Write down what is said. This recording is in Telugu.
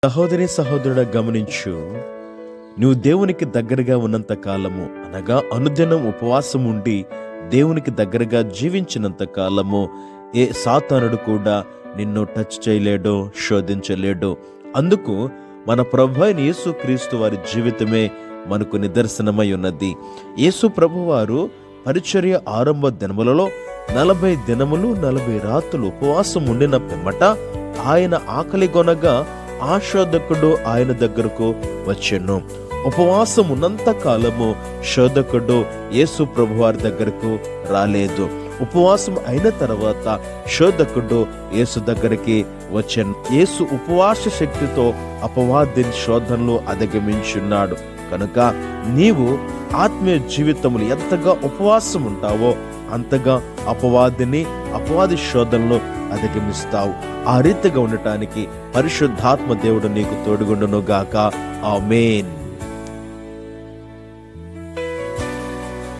సహోదరి సహోదరుడ గమనించు, నువ్వు దేవునికి దగ్గరగా ఉన్నంత కాలము, అనగా అనుదినం ఉపవాసం ఉండి దేవునికి దగ్గరగా జీవించినంత కాలము ఏ సాతానుడు కూడా నిన్ను టచ్ చేయలేడు, శోధించలేడు. అందుకు మన ప్రభు అయిన యేసు క్రీస్తు వారి జీవితమే మనకు నిదర్శనమై ఉన్నది. యేసు ప్రభువారు పరిచర్య ఆరంభ దినములలో 40 దినములు 40 రాత్రులు ఉపవాసం ఉండిన పిమ్మట ఆయన ఆకలి కొనగా ఆ శోధకుడు ఆయన దగ్గరకు వచ్చెను. ఉపవాసం ఉన్నంత కాలము శోధకుడు యేసు ప్రభువారి దగ్గరకు రాలేదు. ఉపవాసం అయిన తర్వాత శోధకుడు యేసు దగ్గరికి వచ్చెను. యేసు ఉపవాస శక్తితో అపవాదిని శోధనలు అధిగమించున్నాడు. కనుక నీవు ఆత్మీయ జీవితములు ఎంతగా ఉపవాసం ఉంటావో అంతగా అపవాది శోధనలు అధిగమిస్తావు. ఆ రీతిగా ఉండటానికి పరిశుద్ధాత్మ దేవుడు నీకు తోడుగుండును గాక. ఆమేన్.